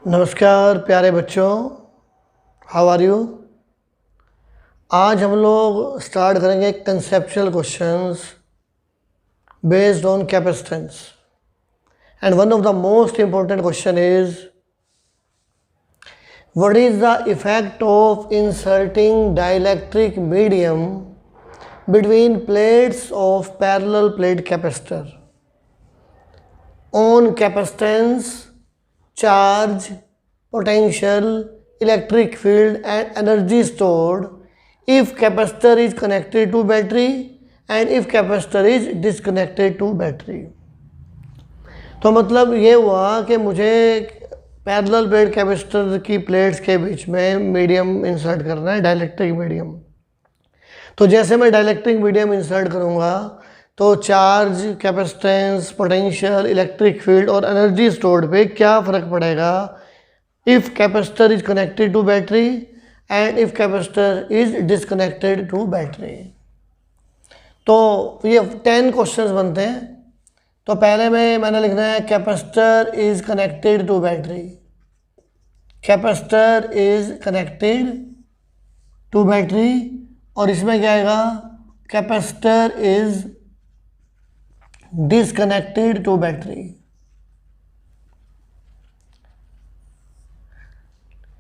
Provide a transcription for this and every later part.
नमस्कार प्यारे बच्चों, हाउ आर यू। आज हम लोग स्टार्ट करेंगे conceptual questions based on capacitance and one of the most important question is what is the effect of inserting dielectric medium between plates of parallel plate capacitor on capacitance, charge, potential, electric field and energy stored if capacitor is connected to battery and if capacitor is disconnected to battery। तो मतलब ये हुआ कि मुझे parallel plate capacitor की plates के बीच में मीडियम इंसर्ट करना है, डाइलेक्ट्रिक मीडियम। तो जैसे मैं डाइलेक्ट्रिक मीडियम इंसर्ट करूँगा तो charge, capacitance, potential, electric field और एनर्जी स्टोर्ड पे क्या फ़र्क पड़ेगा if capacitor is connected to battery and if capacitor is disconnected to battery. तो ये 10 क्वेश्चंस बनते हैं। तो पहले में मैंने लिखना है capacitor is connected to battery, capacitor is connected to battery, और इसमें क्या आएगा capacitor is disconnected to battery.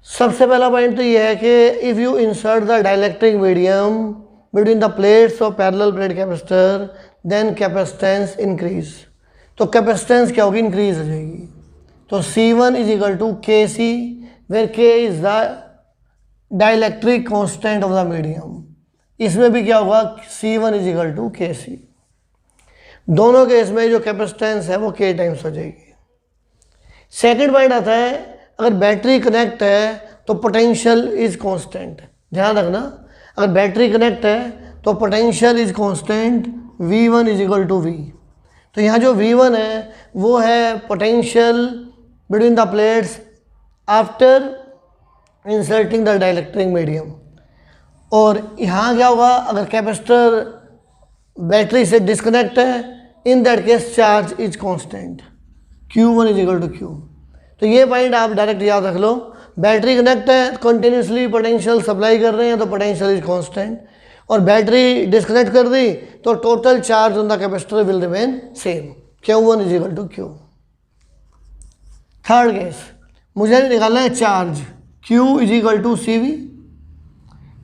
सबसे पहला पॉइंट तो ये है कि if you insert the dielectric medium between the plates of parallel plate capacitor then capacitance increase. तो कैपेसिटेंस क्या होगी, इंक्रीज हो जाएगी। तो C1 is equal to KC where K is the dielectric constant of the medium. इसमें भी क्या होगा, C1 is equal to KC। दोनों केस में जो कैपेसिटेंस है वो K टाइम्स हो जाएगी। सेकंड पॉइंट आता है अगर बैटरी कनेक्ट है तो पोटेंशियल इज कांस्टेंट। ध्यान रखना, अगर बैटरी कनेक्ट है तो potential is constant V1 is equal to V। तो यहाँ जो V1 है वो है potential between the plates after inserting the dielectric medium. और यहाँ क्या होगा, अगर कैपेसिटर बैटरी से डिस्कनेक्ट है in that case charge is constant Q1 is equal to Q। तो ये पॉइंट आप डायरेक्ट याद रख लो। बैटरी कनेक्ट है, कंटिन्यूसली पोटेंशियल सप्लाई कर रहे हैं तो पोटेंशियल इज कांस्टेंट, और बैटरी डिस्कनेक्ट कर दी तो total charge on the capacitor will remain same, Q1 is equal to Q। Third case मुझे निकालना है charge, Q is equal to CV।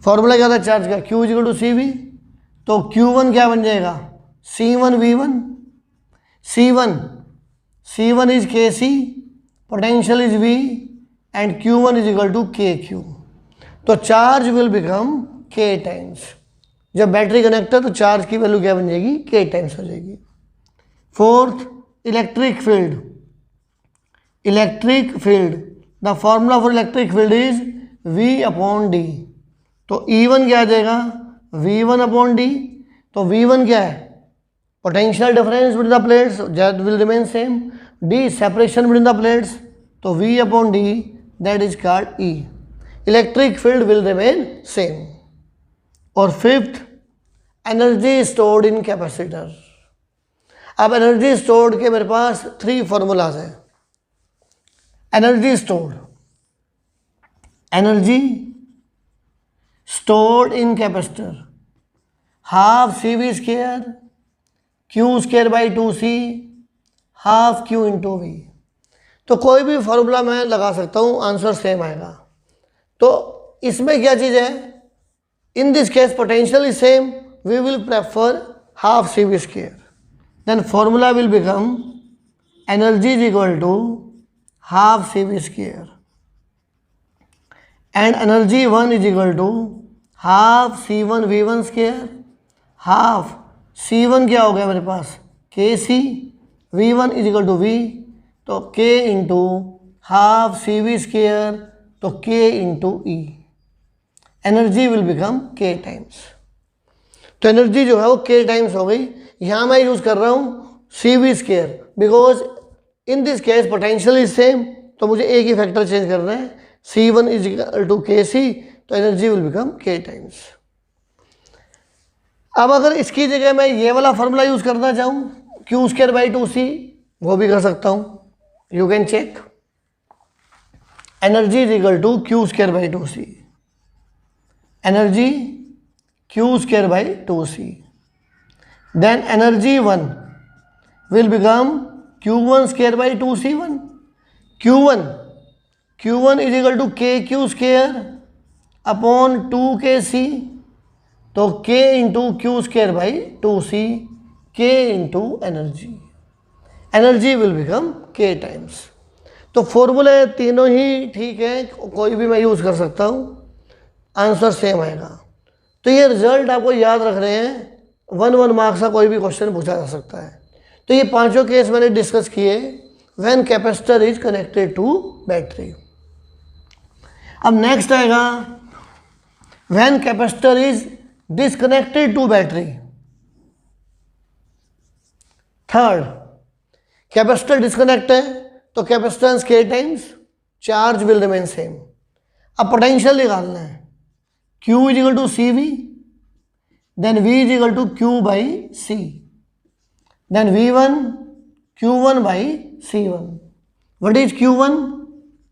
Formula क्या था चार्ज का, Q is equal to CV। तो Q1 क्या बन जाएगा, C1 V1। C1 is KC, potential is V and Q1 is equal to KQ। तो charge will become K times. जब battery connect है तो चार्ज की वैल्यू क्या बन जाएगी, K टाइम्स हो जाएगी। Fourth, electric field. The formula for electric field is V upon D। तो E1 क्या आ जाएगा, V1 अपॉन D। तो V1 क्या है, potential difference between the plates that will remain same. D separation between the plates, तो V upon D that is called E। Electric field will remain same. और fifth, energy stored in capacitor. अब energy stored के मेरे पास 3 formulas हैं। Energy stored in capacitor, half CV square Q square by 2C half Q into V। तो कोई भी formula मैं लगा सकता हूँ, आंसर सेम आएगा। तो इसमें क्या चीज़ है, in this case potential is same, we will prefer half CV square। Then formula will become energy is equal to half CV square and energy 1 is equal to half C1 V1 square, half C1 क्या हो गया मेरे पास KC, V1 is equal to V, तो K into half CV square, तो K into E। Energy will become K times. तो energy जो है वो K टाइम्स हो गई। यहाँ मैं यूज़ कर रहा हूँ CV square because in this case potential is same, तो मुझे एक ही फैक्टर चेंज करना है, C1 is equal to KC, तो energy will become K times. अब अगर इसकी जगह मैं ये वाला फॉर्मूला यूज़ करना चाहूँ Q² by 2C, वो भी कर सकता हूँ, you can check. Energy is equal to q square by 2c, energy q square by 2c, then energy 1 will become q1 square by 2c1, q1 is equal to kq square upon 2kc, तो k into Q square by 2c, k into energy will become k times. तो फॉर्मूले तीनों ही ठीक है, कोई भी मैं use कर सकता हूँ, आंसर सेम आएगा। तो ये रिजल्ट आपको याद रख रहे हैं, 1 मार्क्स का कोई भी क्वेश्चन पूछा जा सकता है। तो ये पांचों केस मैंने डिस्कस किए when capacitor is connected to battery. अब नेक्स्ट आएगा when capacitor is disconnected to battery. Third, capacitor disconnect है तो कैपेसिटेंस के times charge will remain same. अब पोटेंशियल निकालना है, Q is equal to c v, then V is equal to Q by c, then V1 Q1 by C1. What is Q1?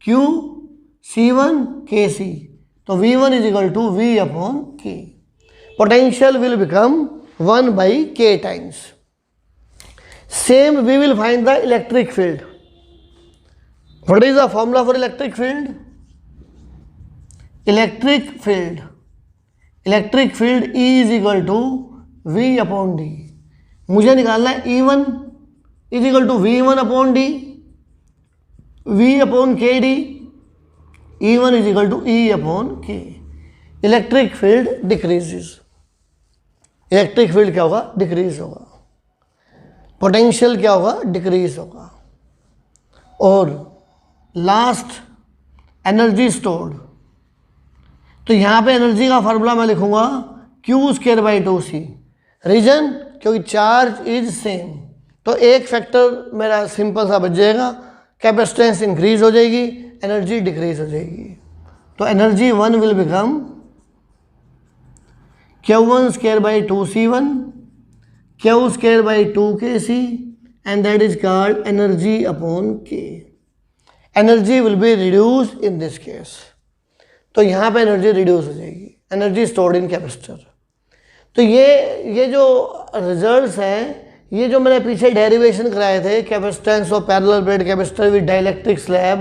Q C1 KC. तो V1 is equal to V upon K. Potential will become 1 by K times. Same we will find the electric field. What is the formula for electric field? Electric field E is equal to V upon D. मुझे निकालना है E1 is equal to V1 upon D, V upon K D, E1 is equal to E upon K. Electric field decreases, electric field क्या होगा? Decrease होगा। Potential क्या होगा? Decrease होगा। और लास्ट एनर्जी स्टोर्ड, तो यहाँ पे एनर्जी का फार्मूला मैं लिखूंगा Q square by 2c। Reason, क्योंकि चार्ज इज सेम, तो एक फैक्टर मेरा सिंपल सा बच जाएगा, कैपेसिटेंस इंक्रीज हो जाएगी, एनर्जी डिक्रीज हो जाएगी। तो energy 1 will become Q1 square by 2c1, Q square by 2kc, and that is called energy upon k। Energy will be reduce in this case, तो यहाँ पे एनर्जी रिड्यूस हो जाएगी, एनर्जी स्टोर्ड इन कैपेसिटर। तो ये जो results हैं, ये जो मैंने पीछे डेरिवेशन कराए थे, capacitance of parallel plate capacitor with dielectric slab,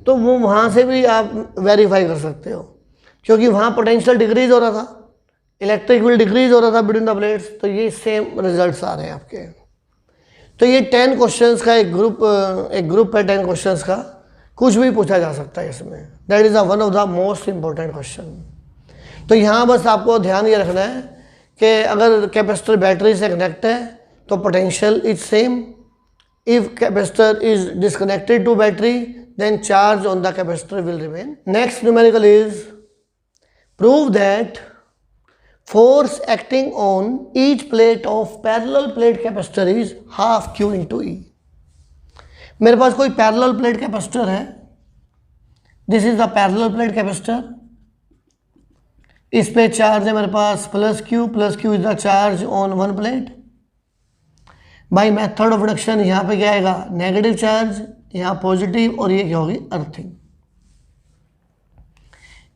तो वो वहाँ से भी आप वेरीफाई कर सकते हो, क्योंकि वहाँ पोटेंशियल डिक्रीज हो रहा था, इलेक्ट्रिक फील्ड डिक्रीज हो रहा था बिटवीन द प्लेट्स, तो ये सेम रिजल्ट्स आ रहे हैं आपके। तो ये 10 क्वेश्चंस का एक ग्रुप है 10 क्वेश्चंस का, कुछ भी पूछा जा सकता है इसमें। That is one of the most important question. तो यहाँ बस आपको ध्यान ये रखना है कि अगर कैपेसिटर बैटरी से कनेक्ट है तो potential is same, if capacitor is disconnected to battery then charge on the capacitor will remain. Next numerical is prove that force acting on each plate of parallel plate capacitor is half Q into E। मेरे पास कोई parallel plate capacitor है, this is the parallel plate capacitor, इस पे charge है मेरे पास plus Q is the charge on one plate. By method of reduction यहाँ पे क्या आएगा? नेगेटिव चार्ज, यहाँ पॉजिटिव, और ये क्या होगी? अर्थिंग।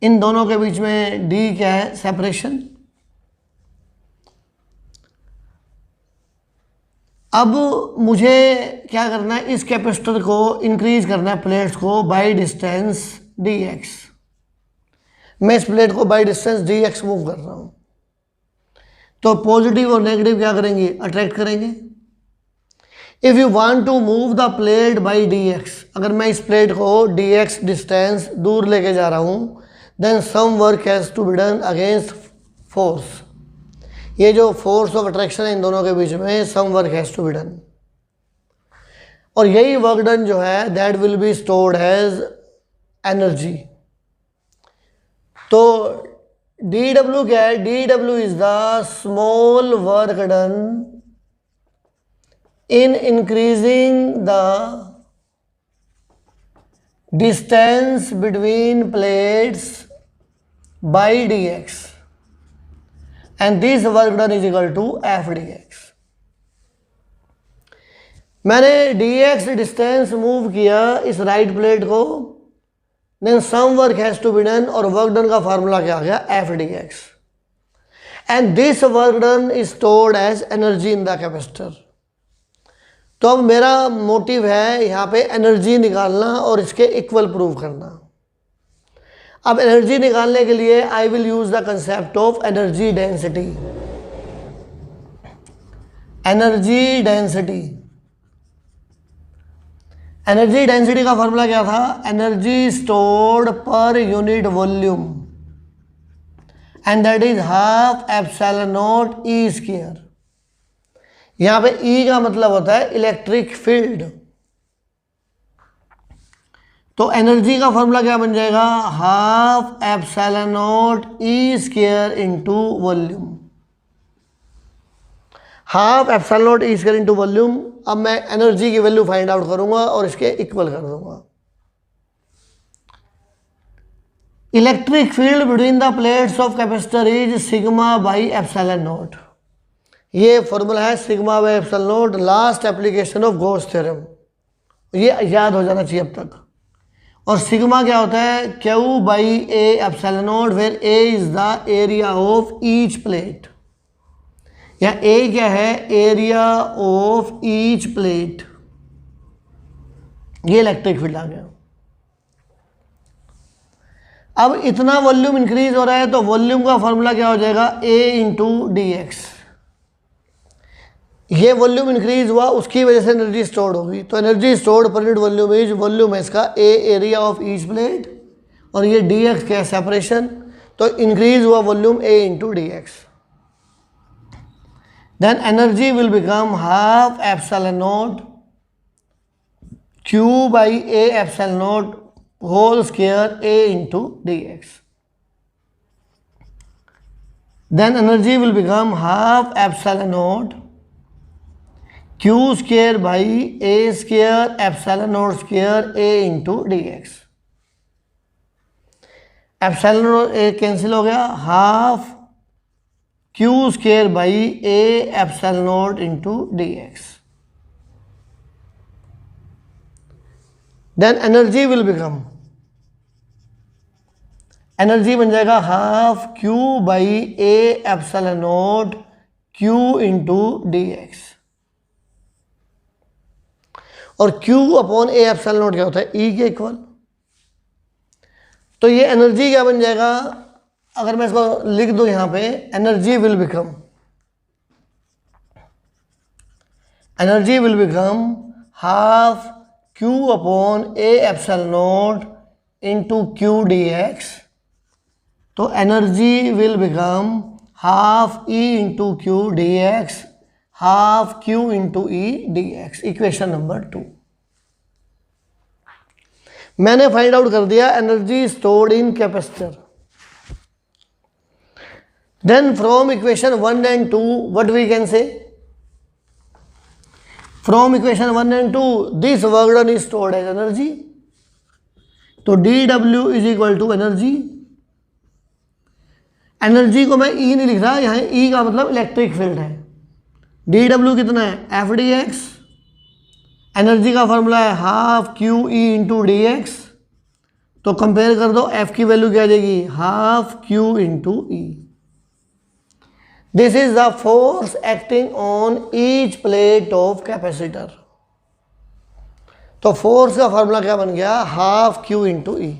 इन दोनों के बीच में D क्या है? सेपरेशन। अब मुझे क्या करना है? इस कैपेसिटर को इंक्रीज करना है, प्लेट्स को बाय डिस्टेंस dx। मैं इस प्लेट को बाय डिस्टेंस dx मूव कर रहा हूँ, तो पॉजिटिव और नेगेटिव क्या करेंगे? अट्रैक्ट करेंगे। If you want to move the plate by dx, अगर मैं इस प्लेट को dx डिस्टेंस दूर लेके जा रहा हूँ, then some work has to be done against force. ये जो फोर्स ऑफ अट्रैक्शन है इन दोनों के बीच में, some work has to be done, और यही वर्क डन जो है that will be stored as energy. तो dW क्या है? dW is the small work done in increasing the distance between plates by dx, and this work done is equal to f dx। मैंने dx distance move किया इस right plate को then some work has to be done, और work done का फार्मूला क्या आ गया, f d x, and this work done is stored as energy in the capacitor. तो अब मेरा मोटिव है यहाँ पे एनर्जी निकालना और इसके इक्वल प्रूव करना। अब एनर्जी निकालने के लिए I will use the concept of energy density. Energy density, energy density का फॉर्मूला क्या था, energy stored per unit volume, and that is half epsilon not E square. यहां पे ई का मतलब होता है इलेक्ट्रिक फील्ड। तो एनर्जी का फॉर्मूला क्या बन जाएगा, half epsilon not E square into volume, half epsilon not E square into volume. अब मैं एनर्जी की वैल्यू फाइंड आउट करूंगा और इसके इक्वल कर दूंगा। Electric field between the plates of capacitor is sigma by epsilon not. ये formula है sigma by epsilon not, last application of Gauss theorem, ये याद हो जाना चाहिए अब तक। और सिग्मा क्या होता है, q by a epsilon naught, where a is the area of each plate, या ए क्या है, एरिया ऑफ ईच प्लेट। ये इलेक्ट्रिक फील्ड आ गया। अब इतना वॉल्यूम इंक्रीज हो रहा है तो वॉल्यूम का फॉर्मूला क्या हो जाएगा, ए इंटू डी एक्स। ये वॉल्यूम इंक्रीज हुआ, उसकी वजह से एनर्जी स्टोर्ड होगी। तो energy stored per unit volume is, volume है इसका ए एरिया ऑफ ईच प्लेट, और ये डी एक्स क्या है, सेपरेशन। तो इंक्रीज हुआ volume a into d x. Then energy will become half epsilon naught q by a epsilon naught whole square a into d x. Then energy will become half epsilon naught q square by a square epsilon naught square a into d x. Epsilon naught a cancel हो गया, half q square by a epsilon not into d x. Then energy will become, energy बन जाएगा half Q by a epsilon naught Q into d x. और Q upon A epsilon not क्या होता है, E के equal. तो ये energy क्या बन जाएगा, अगर मैं इसको लिख दूं यहां पे, energy will become, energy will become half Q upon A epsilon not into Q D X. तो energy will become half E into Q D X, half Q into E D X. Equation number 2 मैंने find out कर दिया energy stored in capacitor. Then from equation 1 and 2 what we can say, from equation 1 and 2 this work done is stored as energy. तो d डब्ल्यू is equal to energy. Energy को मैं ई नहीं लिख रहा, यहाँ ई का मतलब इलेक्ट्रिक फील्ड है। डी डब्ल्यू कितना है, एफ डी एक्स। एनर्जी का फॉर्मूला है half Q E into d X. तो कंपेयर कर दो, एफ की वैल्यू क्या आ जाएगी, half q into E. This is the force acting on each plate of capacitor. तो फोर्स का फॉर्मूला क्या बन गया, हाफ क्यू इंटू ई।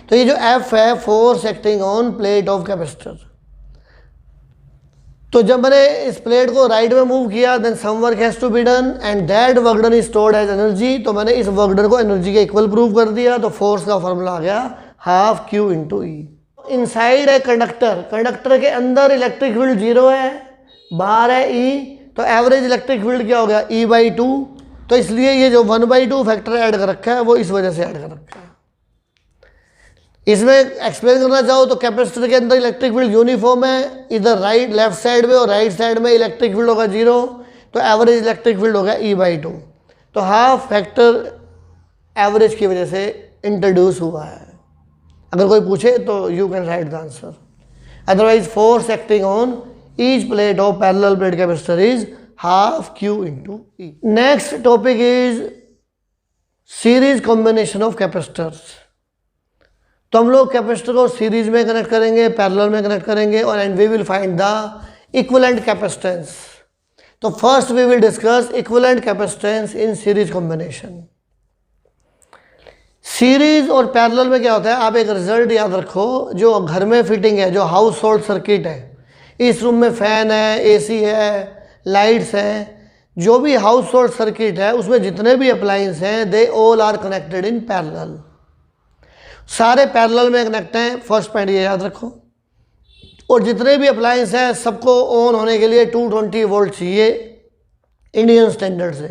तो ये जो एफ है, force acting on plate of capacitor. तो जब मैंने इस प्लेट को राइट में मूव किया, then some work has to be done and that work done is stored as energy. तो मैंने इस वर्क डन को एनर्जी के इक्वल प्रूव कर दिया। तो फोर्स का फॉर्मूला आ गया half q into e. Inside है कंडक्टर, कंडक्टर के अंदर इलेक्ट्रिक फील्ड 0 है, बाहर है ई। तो एवरेज इलेक्ट्रिक फील्ड क्या हो गया, ई बाई 2। तो इसलिए ये जो 1/2 फैक्टर ऐड कर रखा है वो इस वजह से ऐड कर रखा है। इसमें एक्सप्लेन करना चाहो तो कैपेसिटर के अंदर इलेक्ट्रिक फील्ड यूनिफॉर्म है, इधर राइट लेफ्ट साइड में और राइट साइड में इलेक्ट्रिक फील्ड होगा 0। तो एवरेज इलेक्ट्रिक फील्ड होगा ई बाई 2। तो हाफ फैक्टर एवरेज की वजह से इंट्रोड्यूस हुआ है। अगर कोई पूछे तो you can write the answer. Otherwise force acting on each plate of parallel plate capacitor is half q into E. Next topic is series combination of capacitors. तो हम लोग कैपेसिटर को सीरीज में कनेक्ट करेंगे, पैरेलल में connect करेंगे, और and we will find the equivalent capacitance. तो first we will discuss equivalent capacitance in series combination. Series और पैरेलल में क्या होता है, आप एक रिजल्ट याद रखो, जो घर में फिटिंग है, जो हाउस होल्ड सर्किट है, इस रूम में फैन है, एसी है, लाइट्स हैं, जो भी हाउस होल्ड सर्किट है उसमें जितने भी अप्लायंस हैं they all are connected in parallel. सारे पैरेलल में कनेक्ट हैं, फर्स्ट पॉइंट ये याद रखो। और जितने भी अप्लायंस हैं सबको ऑन होने के लिए 220 वोल्ट चाहिए इंडियन स्टैंडर्ड से।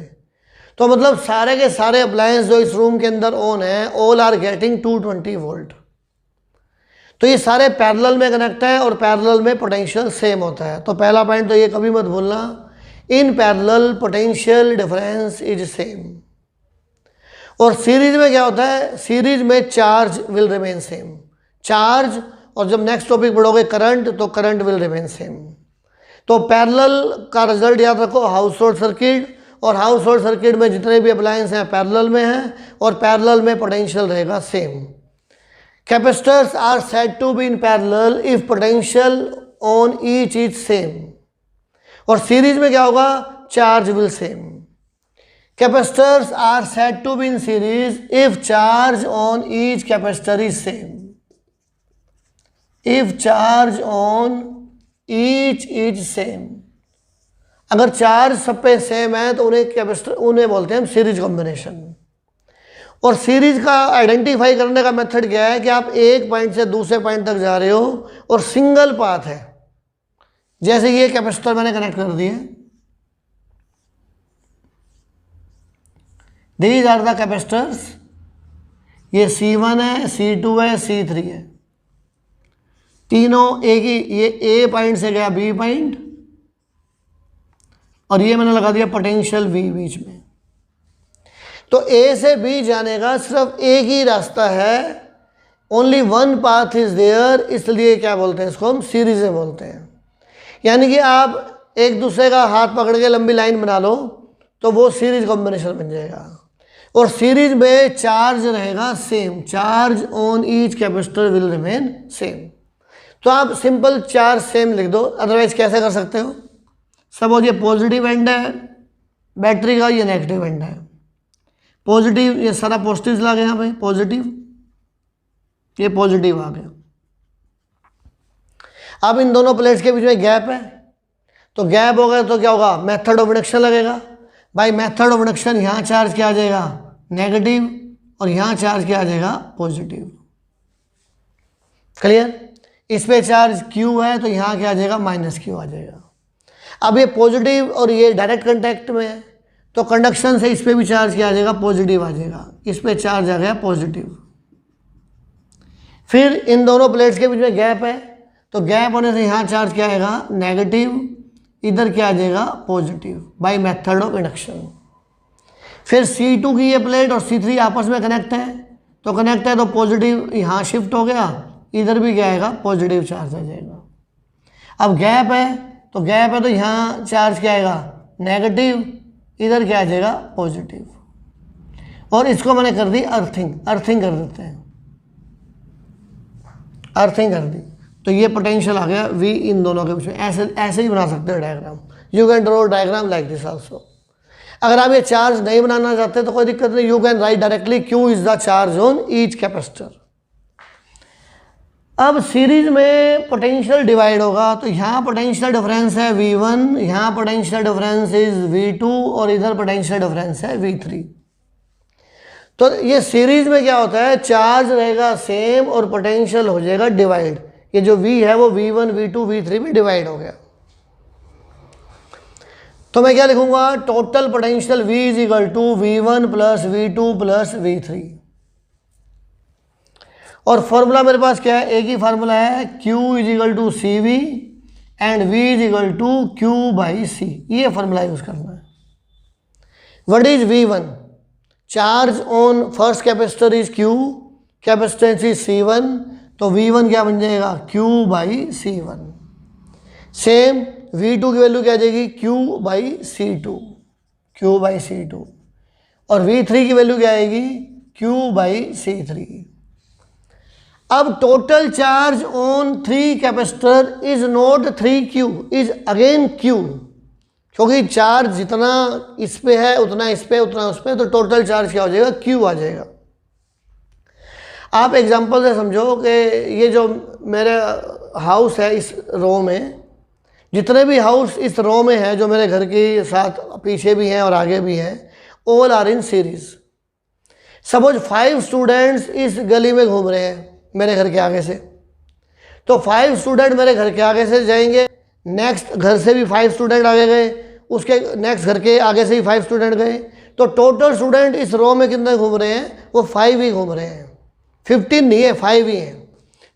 तो मतलब सारे के सारे अप्लायंस जो इस रूम के अंदर ऑन हैं ऑल आर गेटिंग 220 वोल्ट। तो ये सारे पैरेलल में कनेक्ट हैं और पैरेलल में पोटेंशियल सेम होता है। तो पहला पॉइंट तो ये कभी मत भूलना, in parallel potential difference is same. और सीरीज में क्या होता है, सीरीज में charge will remain same, charge, और जब नेक्स्ट टॉपिक पढ़ोगे करंट, तो करंट विल रिमेन सेम। तो पैरेलल का रिजल्ट याद रखो, हाउस होल्ड सर्किट, और हाउस होल्ड सर्किट में जितने भी अप्लायंस हैं पैरेलल में हैं, और पैरेलल में पोटेंशियल रहेगा same. Capacitors are said to be in parallel if potential on each is same. और सीरीज में क्या होगा, charge will same. Capacitors are said to be in series if charge on each capacitor is same. If charge on each is same, अगर charge सब पे same है तो उन्हें कैपेसिटर, उन्हें बोलते हैं हम सीरीज कॉम्बिनेशन। और सीरीज का आइडेंटिफाई करने का मेथड क्या है कि आप एक पॉइंट से दूसरे पॉइंट तक जा रहे हो और सिंगल पाथ है, जैसे ये कैपेसिटर मैंने कनेक्ट कर दिए, दीज आर द कैपेसिटर्स, ये C1 है, C2 है, C3 है, तीनों एक ही, ये ए पॉइंट से गया बी पॉइंट, और ये मैंने लगा दिया पोटेंशियल V बीच में। तो ए से बी जाने का सिर्फ एक ही रास्ता है, only one path is there, इसलिए क्या बोलते हैं इसको हम सीरीज में बोलते हैं। यानी कि आप एक दूसरे का हाथ पकड़ के लंबी लाइन बना लो तो वो सीरीज कॉम्बिनेशन बन जाएगा। और सीरीज में चार्ज रहेगा same, charge on each capacitor will remain same. तो आप सिंपल चार्ज सेम लिख दो, अदरवाइज कैसे कर सकते हो, सपोज ये पॉजिटिव एंड है बैटरी का, ये नेगेटिव एंड है, पॉजिटिव, ये सारा पॉजिटिव ला गया यहाँ पे, पॉजिटिव, ये पॉजिटिव आ गया। अब इन दोनों प्लेट्स के बीच में गैप है, तो गैप हो गया तो क्या होगा, मेथड ऑफ इंडक्शन लगेगा। बाय मेथड ऑफ इंडक्शन यहाँ चार्ज क्या आ जाएगा, नेगेटिव, और यहाँ चार्ज क्या आ जाएगा, पॉजिटिव। क्लियर। इस पे चार्ज Q है तो यहाँ क्या आ जाएगा, -Q आ जाएगा। अब ये पॉजिटिव और ये डायरेक्ट कांटेक्ट में है, तो कंडक्शन से इस पे भी चार्ज क्या आ जाएगा, पॉजिटिव आ जाएगा, इस पे चार्ज आ गया पॉजिटिव। फिर इन दोनों प्लेट्स के बीच में गैप है, तो गैप होने से यहाँ चार्ज क्या आएगा, नेगेटिव, इधर क्या आ जाएगा, positive, bye method of induction. फिर C2 की ये प्लेट और C3 आपस में कनेक्ट है, तो कनेक्ट है तो पॉजिटिव यहाँ शिफ्ट हो गया, इधर भी क्या आएगा, पॉजिटिव चार्ज आ जाएगा। अब गैप है, तो गैप है तो यहाँ चार्ज क्या आएगा, नेगेटिव, इधर क्या आ जाएगा, पॉजिटिव। और इसको मैंने कर दी अर्थिंग, अर्थिंग कर देते हैं, अर्थिंग कर दी, तो ये पोटेंशियल आ गया V इन दोनों के बीच में। ऐसे ऐसे ही बना सकते हो diagram, you can draw diagram like this also. अगर आप ये चार्ज नहीं बनाना चाहते तो कोई दिक्कत नहीं, you can write directly Q is the charge on each capacitor. अब सीरीज में पोटेंशियल डिवाइड होगा, तो यहाँ पोटेंशियल डिफरेंस है V1, यहाँ पोटेंशियल डिफरेंस इज V2, और इधर पोटेंशियल डिफरेंस है V3। तो ये सीरीज में क्या होता है, चार्ज रहेगा सेम और पोटेंशियल हो जाएगा डिवाइड। ये जो V है वो V1, V2, V3 में डिवाइड हो गया। तो मैं क्या लिखूंगा, total potential V is equal to V1 plus V2 plus V3। और फॉर्मूला मेरे पास क्या है, एक ही फार्मूला है, Q is equal to CV and V is equal to Q by C। ये फॉर्मूला यूज करना है। What is V1, charge on first capacitor is Q, capacitance is C1, तो V1 क्या बन जाएगा, Q by C1। Same V2 की value क्या आ जाएगी, Q by C2, Q by C2। और V3 की वैल्यू क्या आएगी, Q बाई C3। अब total charge on 3 capacitor is not 3Q, is again Q, क्योंकि चार्ज जितना इस पे है उतना इस पे उतना उस पे, तो टोटल चार्ज क्या हो जाएगा, Q आ जाएगा। आप एग्जांपल से समझो कि ये जो मेरे हाउस है इस रो में, जितने भी हाउस इस रो में है जो मेरे घर के साथ पीछे भी हैं और आगे भी हैं, all are in series. Suppose 5 students इस गली में घूम रहे हैं मेरे घर के आगे से, तो 5 स्टूडेंट मेरे घर के आगे से जाएंगे, नेक्स्ट घर से भी 5 स्टूडेंट आगे गए, उसके नेक्स्ट घर के आगे से भी 5 स्टूडेंट गए, तो टोटल स्टूडेंट इस रो में कितने घूम रहे हैं, वो 5 ही घूम रहे हैं, 15 नहीं है, 5 ही हैं।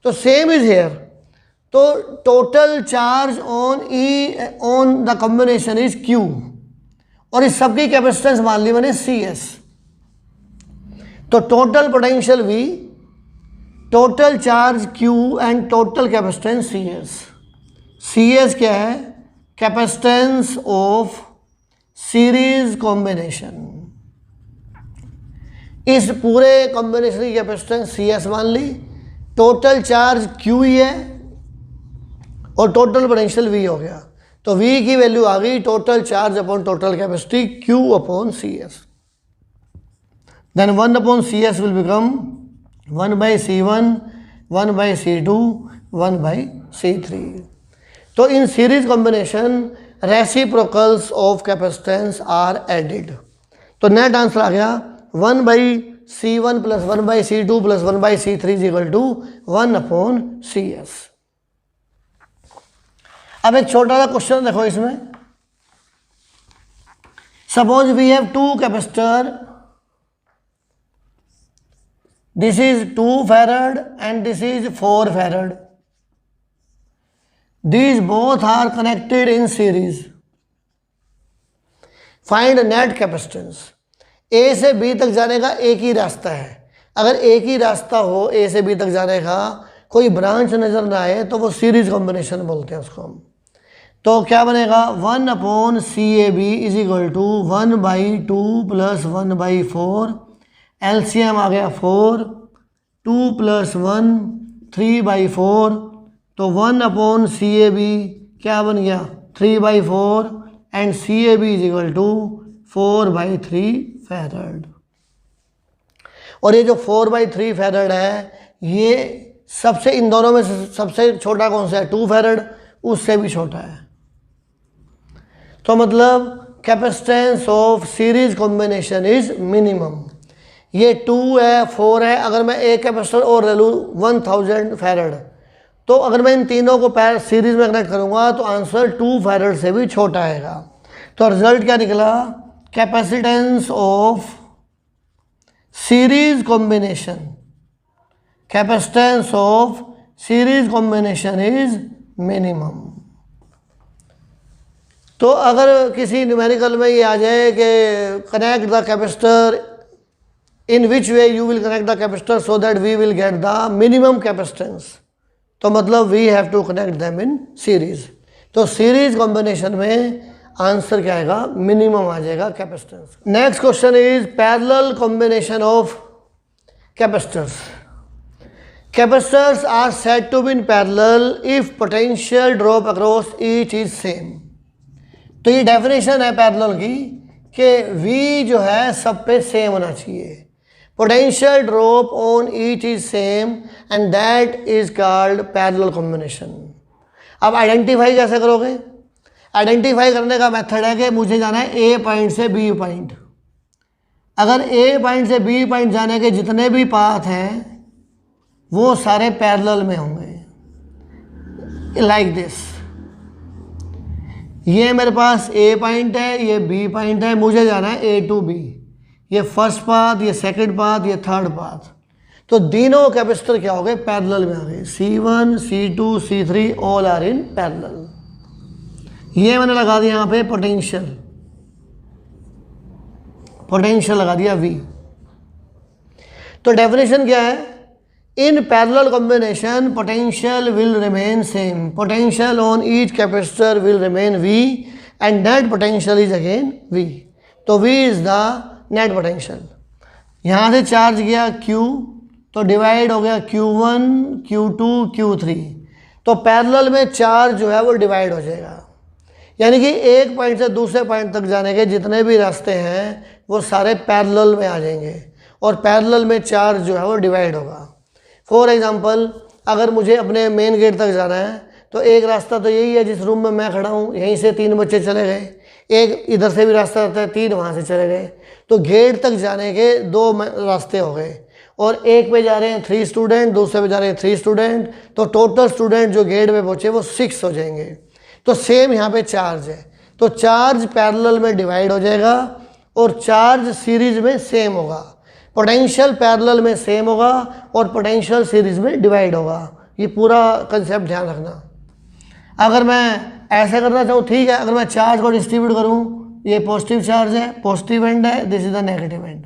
तो सेम इज हेयर, तो total charge on the combination is Q, और इस सबकी कैपेसिटेंस मान ली मैंने CS। तो total potential V, total charge Q and total capacitance CS। CS क्या है, कैपेसिटेंस ऑफ सीरीज कॉम्बिनेशन। इस पूरे कॉम्बिनेशन की कैपेसिटेंस CS मान ली, टोटल चार्ज Q ही है और टोटल पोटेंशियल V हो गया। तो V की वैल्यू आ गई total charge upon total capacity Q upon CS। Then 1 upon CS will become 1/C1, 1/C2, 1/C3। तो in series combination reciprocals of capacitance are added. तो नेट आंसर आ गया 1/C1 plus 1/C2 plus 1/C3 is equal to 1 upon CS। अब एक छोटा सा question देखो इसमें, suppose we have 2 capacitor, this is 2 farad and this is 4 farad. These both are connected in series. Find net capacitance. A से B तक जाने का एक ही रास्ता है। अगर एक ही रास्ता हो A से B तक जाने का, कोई ब्रांच नजर ना आए, तो वो सीरीज कॉम्बिनेशन बोलते हैं उसको हम। तो क्या बनेगा, 1 upon CAB is equal to 1/2 plus 1/4, LCM आ गया 4, 2 + 1 3/4, तो 1 अपॉन CAB क्या बन गया 3/4 and CAB is equal to 4/3 farad. और ये जो 4/3 फैराड है, ये सबसे इन दोनों में सबसे छोटा कौन सा है, 2 फैराड, उससे भी छोटा है। तो मतलब capacitance of series combination is minimum. ये 2 है 4 है, अगर मैं एक कैपेसिटर और ले लूँ 1000 फैराड, तो अगर मैं इन तीनों को सीरीज में कनेक्ट करूँगा तो आंसर 2 फैराड से भी छोटा आएगा। तो रिजल्ट क्या निकला, capacitance of series combination, capacitance of series combination is minimum. तो अगर किसी न्यूमेरिकल में ये आ जाए कि connect the capacitor, in which way you will connect the capacitor so that we will get the minimum capacitance, तो मतलब we have to connect them in series। तो सीरीज कॉम्बिनेशन में आंसर क्या आएगा, मिनिमम आ जाएगा capacitance. Next question is parallel combination of capacitors. Capacitors are said to be in parallel if potential drop across each is same. तो ये definition है parallel की कि V जो है सब पे सेम होना चाहिए, potential drop on each is same and that is called parallel combination. अब आइडेंटिफाई कैसे करोगे, आइडेंटिफाई करने का मेथड है कि मुझे जाना है A पॉइंट से B पॉइंट। अगर A पॉइंट से B पॉइंट जाने के जितने भी पाथ हैं वो सारे पैरेलल में होंगे, लाइक दिस। ये मेरे पास A पॉइंट है, ये B पॉइंट है, मुझे जाना है A to B। ये फर्स्ट पाथ, ये सेकंड पाथ, ये थर्ड पाथ। तो तीनों कैपेसिटर क्या हो गए, पैरेलल में आ गए। C1, C2, C3 all are in parallel. ये मैंने लगा दिया यहाँ पे पोटेंशियल, पोटेंशियल लगा दिया V। तो डेफिनेशन क्या है, in parallel combination potential will remain same, potential on each capacitor will remain V and net potential is again V। तो V is the net potential. यहाँ से चार्ज गया Q, तो डिवाइड हो गया Q1 Q2 Q3। तो parallel में charge जो है वो डिवाइड हो जाएगा, यानी कि एक पॉइंट से दूसरे पॉइंट तक जाने के जितने भी रास्ते हैं वो सारे पैरेलल में आ जाएंगे और पैरेलल में चार्ज जो है वो डिवाइड होगा। फॉर एग्जांपल अगर मुझे अपने मेन गेट तक जाना है तो एक रास्ता तो यही है जिस रूम में मैं खड़ा हूँ, यहीं से 3 बच्चे चले गए, एक इधर से भी रास्ता रहता है, 3 वहाँ से चले गए, तो गेट तक जाने के 2 रास्ते हो गए और एक पे जा रहे हैं 3 स्टूडेंट, दूसरे पे जा रहे हैं 3 स्टूडेंट, तो टोटल स्टूडेंट जो गेट पे पहुँचे वो 6 हो जाएंगे। तो सेम यहाँ पे चार्ज है, तो चार्ज पैरेलल में डिवाइड हो जाएगा और चार्ज सीरीज में सेम होगा। पोटेंशियल पैरेलल में सेम होगा और पोटेंशियल सीरीज में डिवाइड होगा। ये पूरा कंसेप्ट ध्यान रखना। अगर मैं ऐसा करना चाहूँ ठीक है, अगर मैं चार्ज को डिस्ट्रीब्यूट करूँ, ये पॉजिटिव चार्ज है, पॉजिटिव एंड है, this is the negative end,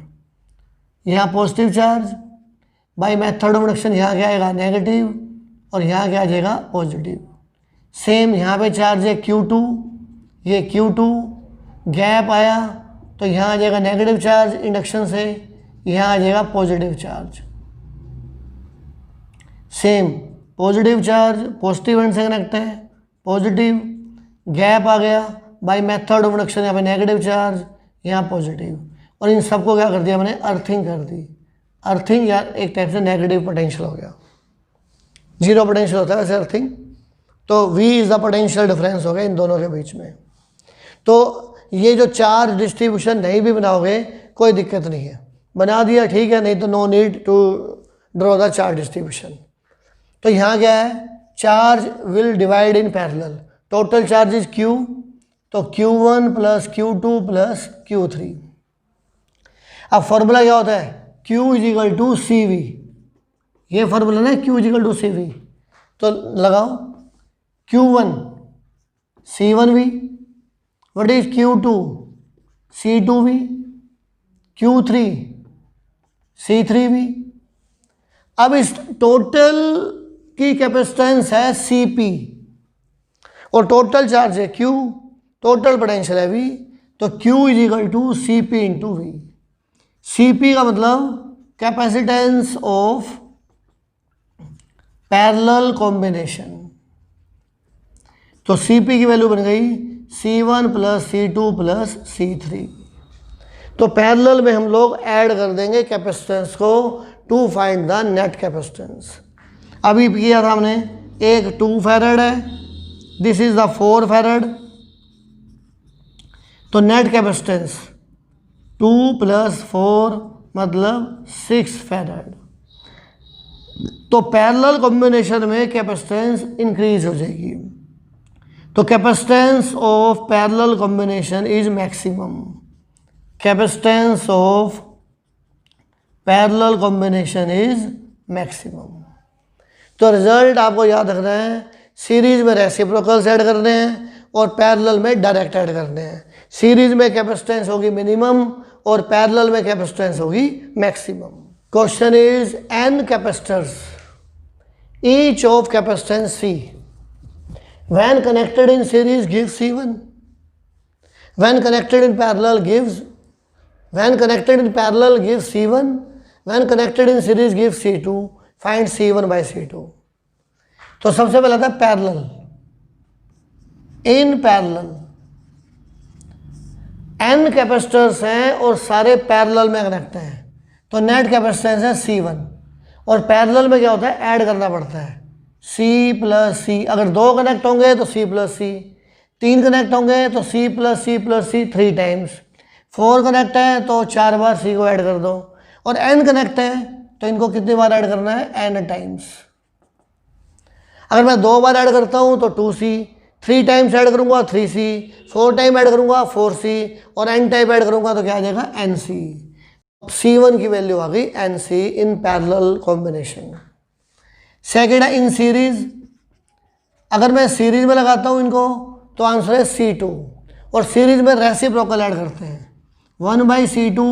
यहाँ positive charge by method of induction यहाँ क्या आएगा नेगेटिव और यहाँ क्या आ जाएगा पॉजिटिव। सेम यहाँ पे चार्ज है Q2, ये Q2 गैप आया तो यहाँ आ जाएगा नेगेटिव चार्ज इंडक्शन से, यहाँ आ जाएगा positive charge. Same positive charge positive and से कनेक्ट है, पॉजिटिव गैप आ गया बाय मेथड ऑफ इंडक्शन, यहाँ पे नेगेटिव चार्ज यहाँ पॉजिटिव, और इन सबको क्या कर दिया मैंने अर्थिंग कर दी। अर्थिंग यार एक टाइप से नेगेटिव पोटेंशियल हो गया, जीरो पोटेंशियल होता है वैसे अर्थिंग, तो V is the potential difference हो गया इन दोनों के बीच में। तो ये जो चार्ज डिस्ट्रीब्यूशन नहीं भी बनाओगे कोई दिक्कत नहीं है, बना दिया ठीक है, नहीं तो no need to draw the charge distribution. तो यहाँ क्या है, charge will divide in parallel, total charge is Q, तो Q1 plus Q2 plus Q3। अब फॉर्मूला क्या होता है, Q is equal to CV, ये फॉर्मूला ना Q is equal to CV, तो लगाओ Q1 C1V, what is Q2 C2V, Q3 C3V। अब इस टोटल की कैपेसिटेंस है CP और टोटल चार्ज है Q, टोटल पोटेंशियल है V, तो Q is equal to CP into V। CP का मतलब कैपेसिटेंस ऑफ पैरेलल कॉम्बिनेशन, तो Cp की वैल्यू बन गई C1 plus C2 plus C3। तो पैरेलल में हम लोग ऐड कर देंगे कैपेसिटेंस को to find the net capacitance. अभी किया था हमने, एक 2 फैरड है, दिस इज द 4 फैरड, तो नेट कैपेसिटेंस 2 प्लस 4 मतलब 6 फैरड। तो पैरेलल कॉम्बिनेशन में कैपेसिटेंस इंक्रीज हो जाएगी, तो capacitance of parallel combination is maximum, capacitance of parallel combination is maximum. तो रिजल्ट आपको याद रखना है, सीरीज में रेसिप्रोकल्स ऐड करने हैं और पैरेलल में डायरेक्ट ऐड करने हैं। सीरीज में कैपेसिटेंस होगी मिनिमम और पैरेलल में कैपेसिटेंस होगी maximum. Question is n capacitors, each of capacitance C when connected in series gives C1, when connected in parallel gives C1, when connected in series gives C2, find C1 by C2। तो सबसे पहला था parallel, in parallel n capacitors हैं और सारे parallel में connect हैं, तो नेट कैपेसिटेंस है C1, और पैरेलल में क्या होता है ऐड करना पड़ता है C प्लस C। अगर 2 कनेक्ट होंगे तो C प्लस C, 3 कनेक्ट होंगे तो C plus C plus C 3 times, 4 connect है तो 4 बार C को ऐड कर दो, और n कनेक्ट है तो इनको कितनी बार ऐड करना है n टाइम्स। अगर मैं 2 बार ऐड करता हूँ तो 2C, 3 टाइम्स ऐड करूँगा 3C, 4 टाइम ऐड करूँगा 4C, और n टाइम ऐड करूँगा तो क्या आ जाएगा NC। C1 की वैल्यू आ गई NC in parallel combination. Second है इन सीरीज, अगर मैं सीरीज में लगाता हूँ इनको तो आंसर है C2, और सीरीज में रेसिप्रोकल ऐड करते हैं 1/C2,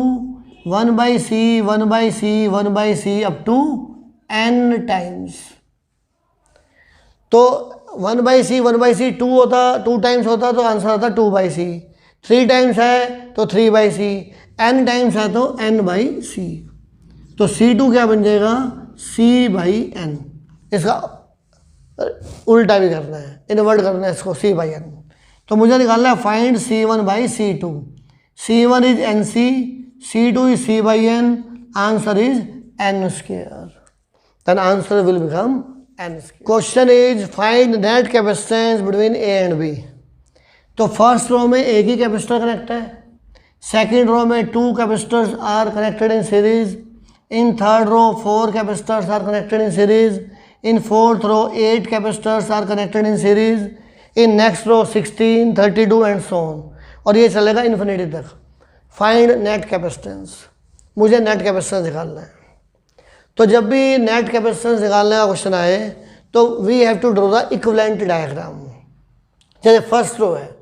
1/C, 1/C, 1/C up to n times. तो 1/C 1/C 2 टाइम्स होता तो आंसर आता 2/C, 3 टाइम्स है तो 3/C, n टाइम्स है तो n/C। तो C2 क्या बन जाएगा C/n, इसका उल्टा भी करना है, इन्वर्ट करना है इसको, C/n। तो मुझे निकालना है find C1/C2। C1 is NC, C2 is C/n, answer is n square, then answer will become n square। Question is find net capacitance between A and B। तो फर्स्ट रो में एक ही कैपेसिटर कनेक्ट है, second row में 2 capacitors are connected in series, in third row 4 capacitors are connected in series, in fourth row 8 capacitors are connected in series, in next row 16, 32 and so on, और ये चलेगा infinity तक। Find net capacitance, मुझे net capacitance निकालना है। तो जब भी नेट कैपेसिटेंस निकालने का क्वेश्चन आए तो we have to draw the equivalent diagram. जैसे फर्स्ट रो है,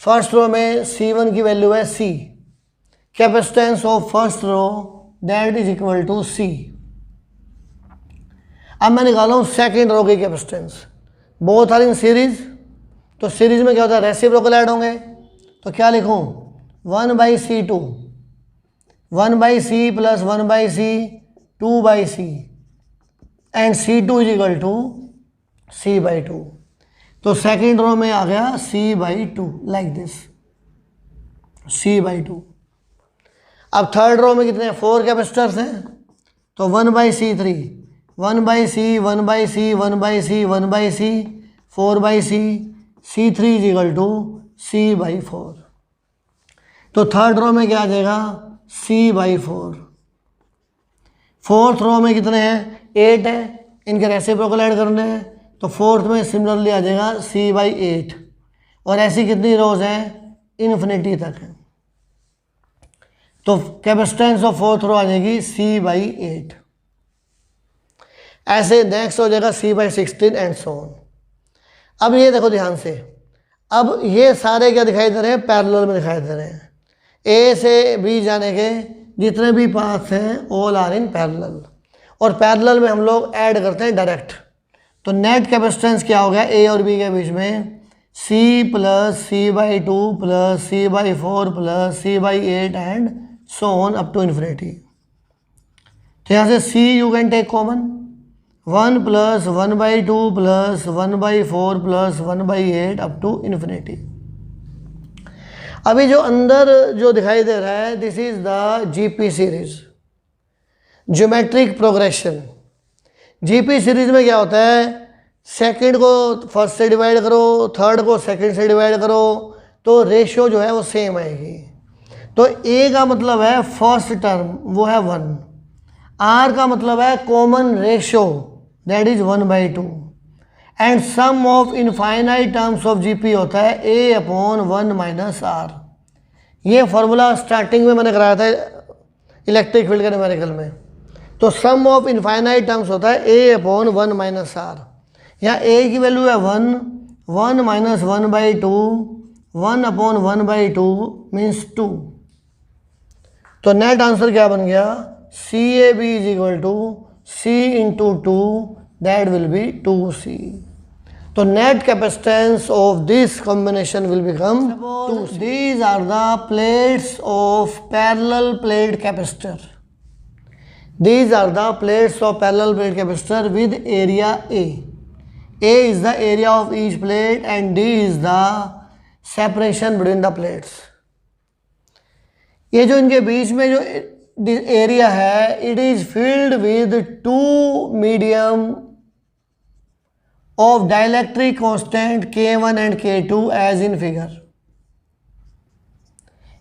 फर्स्ट रो में C1 की वैल्यू है C, capacitance of first row that is equal to C। अब मैं निकाला हूँ सेकेंड रो की capacitance, both are in series, तो सीरीज में क्या होता है, रेसिप्रोकल ऐड होंगे, तो क्या लिखूँ 1/C2, 1/C plus 1/C 2/C and C2 is equal to C/2। तो सेकेंड रो में आ गया C/2 लाइक दिस, C/2। अब थर्ड रो में कितने हैं, 4 कैपेसिटर्स हैं, तो 1/C3, 1/C 1/C 1/C 1/C 4/C, C3 is equal to C/4। तो थर्ड रो में क्या आ जाएगा C/4। फोर्थ रो में कितने हैं, 8 है, इनके रेसिप्रोकल ऐड करने हैं, तो फोर्थ में सिमिलरली आ जाएगा C/8, और ऐसी कितनी रोज हैं, इन्फिनिटी तक है। तो कैपेसिटेंस ऑफ फोर्थ रो आ जाएगी C/8। ऐसे नेक्स्ट हो जाएगा C/16 एंड सो ऑन। अब ये देखो ध्यान से, अब ये सारे क्या दिखाई दे रहे हैं, पैरेलल में दिखाई दे रहे हैं। A से B जाने के जितने भी पाथ्स हैं ऑल आर इन पैरेलल, और पैरेलल में हम लोग ऐड करते हैं डायरेक्ट। तो नेट कैपेसिटेंस क्या हो गया A और B के बीच में, C plus C/2 plus C/4 plus C/8 and so on up to infinity. तो यहाँ से C you can take common, 1 plus 1/2 plus 1/4 plus 1/8 up to infinity. अभी जो अंदर जो दिखाई दे रहा है, this is the GP series, geometric progression. GP series में क्या होता है, सेकंड को फर्स्ट से डिवाइड करो, थर्ड को सेकंड से डिवाइड करो, तो रेशियो जो है वो सेम आएगी। तो A का मतलब है फर्स्ट टर्म, वो है 1, R का मतलब है common ratio that is 1/2, and sum of infinite terms of GP होता है A/1 - R। ये फॉर्मूला स्टार्टिंग में मैंने कराया था इलेक्ट्रिक फील्ड के न्यूमेरिकल में। तो सम ऑफ इनफाइनाइट टर्म्स होता है A/1 - R। यहाँ A की वैल्यू है 1, 1 - 1/2, 1/1/2 मीन्स 2। तो नेट आंसर क्या बन गया, CAB is equal to C into 2, that will be 2C। तो net capacitance of this combination will become 2C। These are the plates of parallel plate capacitor. These are the plates of parallel plate capacitor with area A. A is the area of each plate and D is the separation between the plates. ये जो इनके बीच में जो area है, it is filled with 2 medium of dielectric constant K1 and K2 as in figure.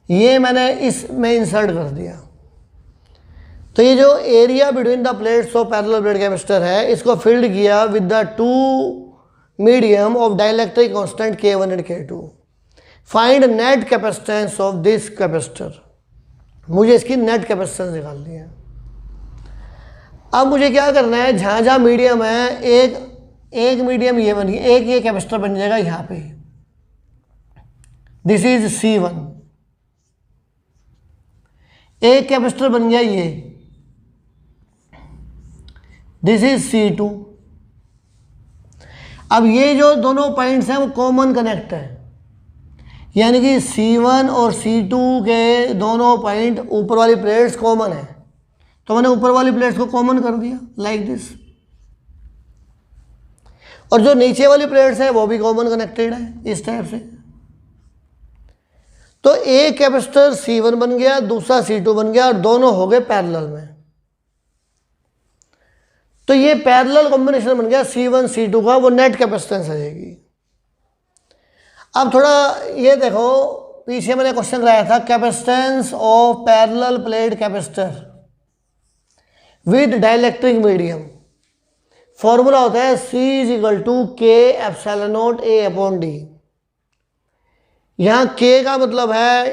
ये मैंने इसमें insert कर दिया। तो ये जो area between the plates of parallel plate capacitor है, इसको फिल्ड किया with the 2 medium of dielectric constant K1 and K2। Find net capacitance of this capacitor. मुझे इसकी नेट कैपेसिटेंस निकालनी है। अब मुझे क्या करना है, जहाँ जहाँ मीडियम है, एक मीडियम ये बन गया, एक ये कैपेसिटर बन जाएगा यहाँ पे, दिस इज C1। एक कैपेसिटर बन गया ये, दिस इज C2। अब ये जो दोनों पॉइंट्स हैं वो कॉमन कनेक्ट है, यानी कि C1 और C2 के दोनों पॉइंट ऊपर वाली प्लेट्स कॉमन है। तो मैंने ऊपर वाली प्लेट्स को कॉमन कर दिया लाइक दिस, और जो नीचे वाली प्लेट्स है वो भी कॉमन कनेक्टेड है इस टाइप से। तो एक कैपेसिटर C1 बन गया, दूसरा C2 बन गया, और दोनों हो गए पैरेलल में। तो ये पैरेलल कॉम्बिनेशन बन गया C1 C2 का, वो नेट कैपेसिटेंस आ जाएगी। अब थोड़ा ये देखो, पीछे मैंने क्वेश्चन कराया था capacitance of parallel plate capacitor with dielectric medium. Formula होता है C = K ε0 A/D। यहाँ K का मतलब है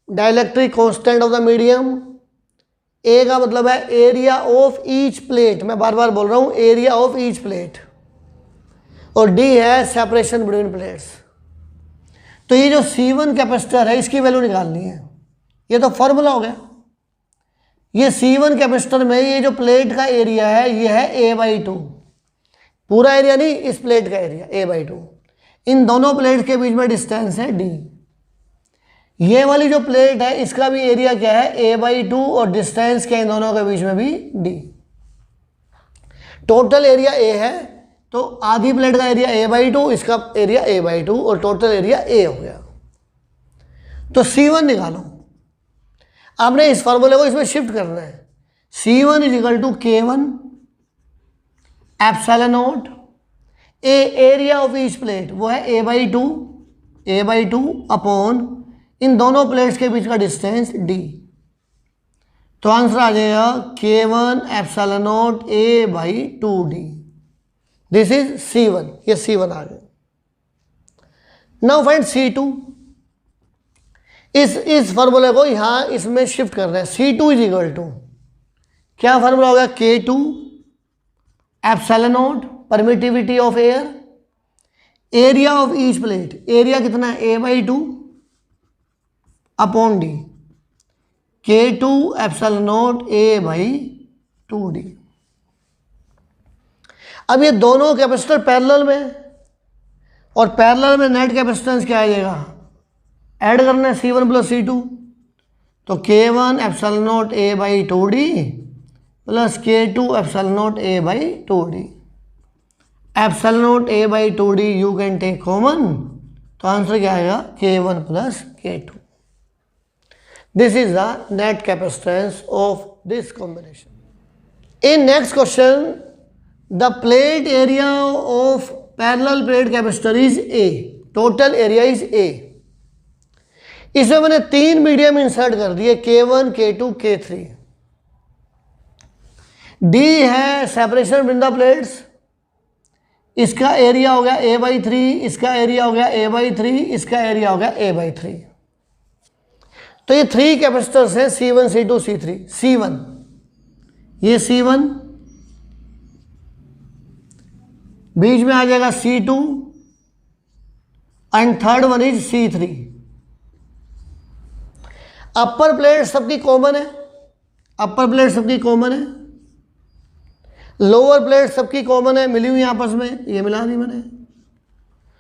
dielectric constant of the medium, A का मतलब है एरिया ऑफ ईच प्लेट, मैं बार बार बोल रहा हूँ एरिया ऑफ ईच प्लेट, और D है सेपरेशन बिटवीन प्लेट्स। तो ये जो C1 कैपेसिटर है इसकी वैल्यू निकालनी है, ये तो फॉर्मूला हो गया। ये C1 कैपेसिटर में ये जो प्लेट का एरिया है ये है A/2, पूरा एरिया नहीं, इस प्लेट का एरिया A/2। इन दोनों प्लेट के बीच में डिस्टेंस है D। ये वाली जो प्लेट है इसका भी एरिया क्या है A/2, और डिस्टेंस क्या इन दोनों के बीच में भी D। टोटल एरिया A है, तो आधी प्लेट का एरिया A/2, इसका एरिया A/2, और टोटल एरिया A हो गया। तो C1 निकालो। आपने इस फॉर्मूले को इसमें शिफ्ट करना है। C1 = K1 ε0 area of each plate, वो है A/2 अपॉन इन दोनों प्लेट्स के बीच का डिस्टेंस D। तो आंसर आ जाएगा K1 ε0 A/2D। This is C1, ये C1 आ गया। Now find C2। इस फॉर्मूले को यहां इसमें शिफ्ट कर रहे हैं। C2 = क्या फॉर्मूला होगा, K2 ε0 permittivity of air, area of each plate, area कितना है A/2 upon D, K2 ε0 A/2D। अब ये दोनों कैपेसिटर पैरेलल में, और पैरेलल में नेट कैपेसिटेंस क्या आ जाएगा, ऐड करना है C1 + C2, तो K1 ε0 A/2D plus K2 ε0 A/2D। ε0 A/2D you can take common, तो आंसर क्या आएगा K1 + K2। This is the net capacitance of this combination. In next question, the plate area of parallel plate capacitor is A, total area is A। इसमें मैंने 3 medium insert कर दिए, K1 K2 K3। D है separation between the plates, इसका area हो गया A/3, इसका area हो गया A/3, इसका एरिया हो गया A/3। तो ये 3 कैपेसिटर्स हैं C1 C2 C3। C1, ये C1, बीच में आ जाएगा C2, and third one is C3। Upper plate सबकी कॉमन है, अपर प्लेट सबकी कॉमन है, लोअर प्लेट सबकी कॉमन है, मिली हुई आपस में, ये मिला दी मैंने।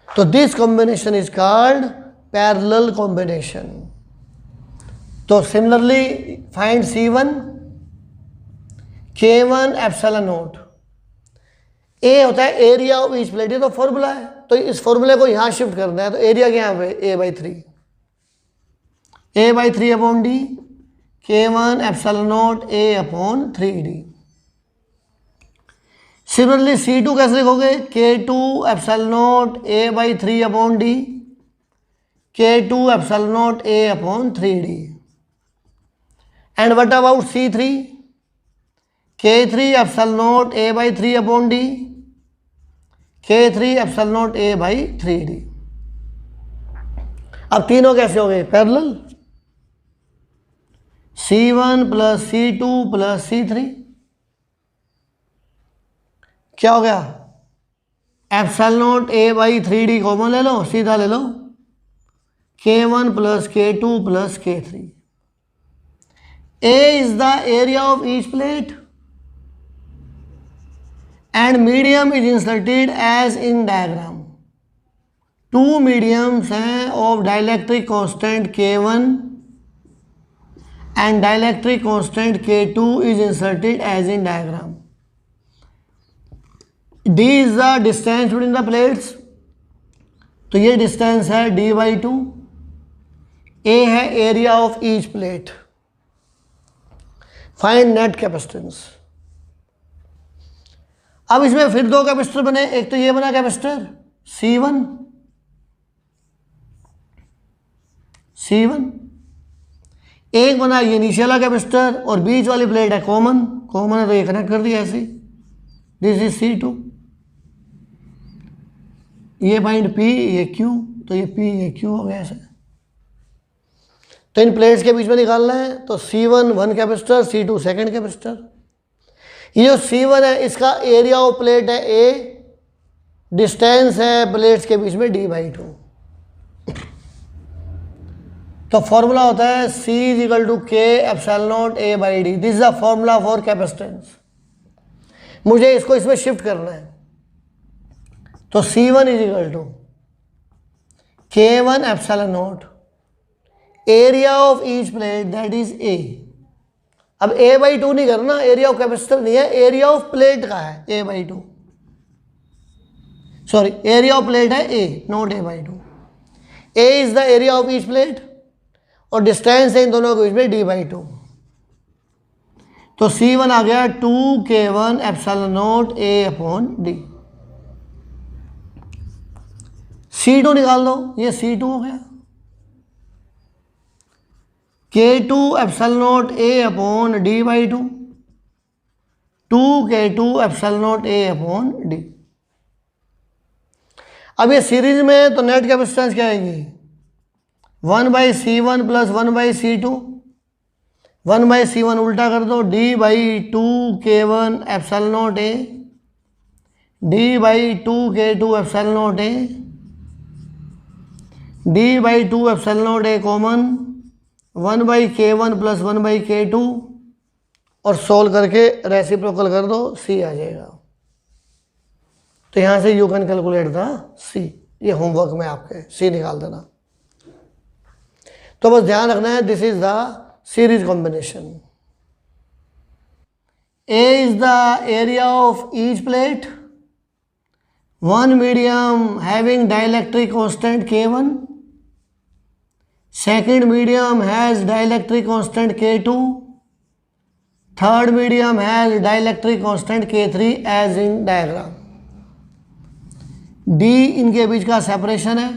तो this combination is called parallel combination. तो similarly find C1, K1 ε0। A होता है एरिया ऑफ ईच प्लेट, ये तो फॉर्मूला है, तो इस फॉर्मूले को यहां शिफ्ट करना है। तो एरिया क्या है A/3, A/3 upon D, K1 ε0 A/3D। Similarly C2 कैसे लिखोगे, K2 ε0 A/3 upon D, K2 ε0 A/3D। And what about C3, K3 ε0 A/3 upon D, K3 ε0 A/3D। अब तीनों कैसे हो गए पैरेलल, C1 + C2 + C3 क्या हो गया, ε0 A/3D कॉमन ले लो, सीधा ले लो, K1 + K2 + K3। A is the area of each plate and medium is inserted as in diagram। 2 mediums हैं of dielectric constant K1 and dielectric constant K2 is inserted as in diagram. D is the distance between the plates, तो ये distance है d/2. A है area of each plate. Find net capacitance. अब इसमें फिर दो capacitor बने. एक तो ये बना कैपेसिटर C1, एक बना ये नीचे वाला कैपेसिटर और बीच वाली प्लेट है कॉमन है तो ये कनेक्ट कर दिया ऐसे. This is C2. ये पॉइंट P, ये Q, तो ये P, ये Q हो गया ऐसे. तो इन प्लेट्स के बीच में निकालना है. तो C1 one capacitor, C2 second capacitor. ये जो C1 है इसका एरिया ऑफ प्लेट है A, डिस्टेंस है प्लेट्स के बीच में d/2. तो फॉर्मूला होता है C = K ε0 A/d. This is the formula for capacitance. मुझे इसको इसमें शिफ्ट करना है. तो C1 = K1 ε0 area of each plate that is A. अब A/2 नहीं करना, एरिया ऑफ कैपेसिटर नहीं है, एरिया ऑफ प्लेट का है A/2. Sorry, area of plate है A, not A/2. A is the area of each plate और distance है इन दोनों के बीच में d/2. तो C1 आ गया 2K1 ε0 A/d. C2 निकाल दो, ये C2 हो गया K2 ε0 A/d/2. 2K2 ε0 A/d. अब ये सीरीज में तो नेट कैपेसिटेंस क्या आएगी 1/C1 + 1/C2. 1/C1 उल्टा कर दो, d/2K1 ε0 A d/2K2 ε0 A d/2 ε0 A common 1/K1 + 1/K2 और सोल्व करके रेसिप्रोकल कर दो, C आ जाएगा. तो यहाँ से you can calculate the C. ये होमवर्क में आपके C निकाल देना. तो बस ध्यान रखना है this is the series combination. A is the area of each plate. One medium having dielectric constant K1. Second medium has dielectric constant K2. Third medium has dielectric constant K3 as in diagram. D इनके बीच का separation है.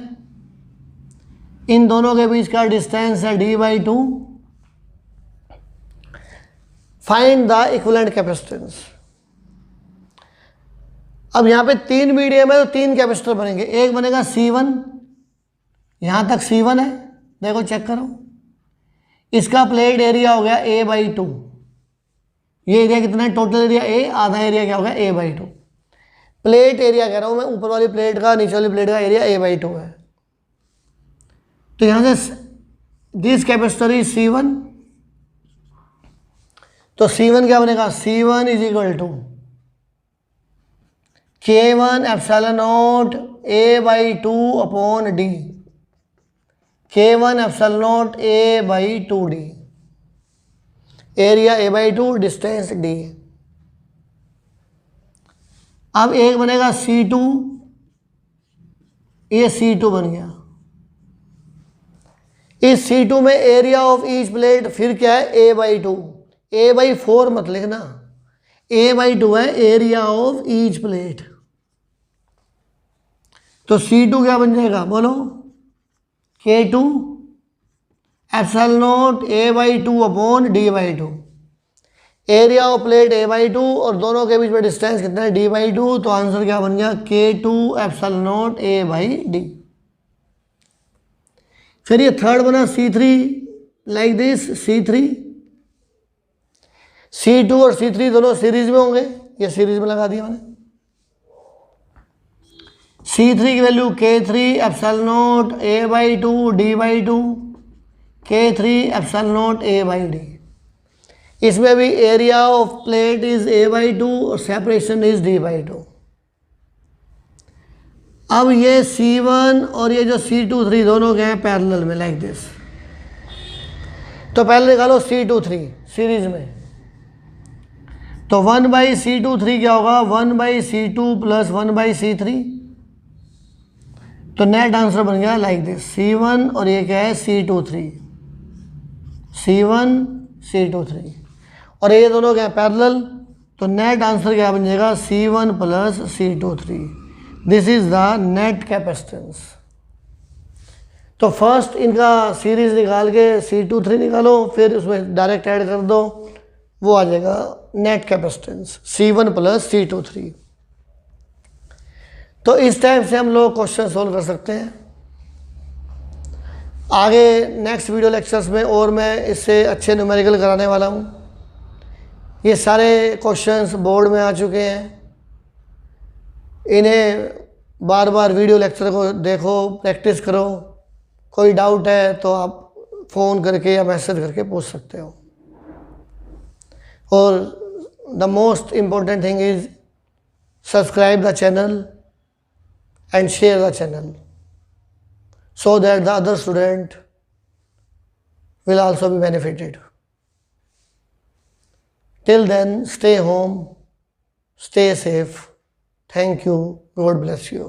इन दोनों के बीच का distance है d/2. Find the equivalent capacitance. अब यहाँ पे 3 मीडियम है तो 3 कैपेसिटर बनेंगे. एक बनेगा C1, यहाँ तक C1 है, देखो चेक करो. इसका प्लेट एरिया हो गया A/2. ये एरिया कितना है टोटल एरिया A, आधा एरिया क्या हो गया A/2. प्लेट एरिया कह रहा हूँ मैं, ऊपर वाली प्लेट का नीचे वाली प्लेट का एरिया A/2 है. तो यहाँ से दिस कैपेसिटर इज C1. तो C1 क्या बनेगा C1 = K1 ε0 A/2/d. K1 ε0 A/2d. Area A/2, distance D. अब एक बनेगा C2. ये C2 बन गया. इस C2 में एरिया ऑफ ईच प्लेट फिर क्या है A/2. A/4 मत लिखना, A/2 है एरिया ऑफ ईच प्लेट. तो C2 क्या बन जाएगा बोलो K2 ε0 A/2/d/2. Area of plate A/2 और दोनों के बीच में डिस्टेंस कितना है d/2. तो आंसर क्या बन गया K2 ε0 A/d. फिर ये थर्ड बना C3 लाइक दिस. C2 और C3 दोनों सीरीज में होंगे, ये सीरीज में लगा दिया मैंने. C3 की value K3 ε0 A/2 d/2. K3 ε0 A/d. इसमें भी area of plate is A/2 और सेपरेशन इज d/2. अब ये C1 और ये जो C2 3 दोनों के हैं पैरेलल में लाइक दिस. तो पहले निकालो C23 सीरीज में, तो 1/C23 क्या होगा, 1/C2 + 1/C3। तो नेट आंसर बन गया लाइक दिस, C1 और ये क्या है C23, C1 C23, और ये दोनों क्या है पैरेलल। तो नेट आंसर क्या बन जाएगा, C1 + C23। This is the net capacitance. तो फर्स्ट इनका सीरीज निकाल के C23 निकालो, फिर उसमें डायरेक्ट ऐड कर दो, वो आ जाएगा नेट कैपेसिटेंस C1 + C23। तो इस टाइप से हम लोग क्वेश्चन सोल्व कर सकते हैं। आगे नेक्स्ट वीडियो लेक्चर्स में और मैं इससे अच्छे न्यूमेरिकल कराने वाला हूँ। ये सारे क्वेश्चंस बोर्ड में आ चुके हैं, इन्हें बार बार वीडियो लेक्चर को देखो, प्रैक्टिस करो। कोई डाउट है तो आप फ़ोन करके या मैसेज करके पूछ सकते हो। और the most important thing is subscribe the channel and share the channel so that the other student will also be benefited. Till then, stay home, stay safe. Thank you. God bless you.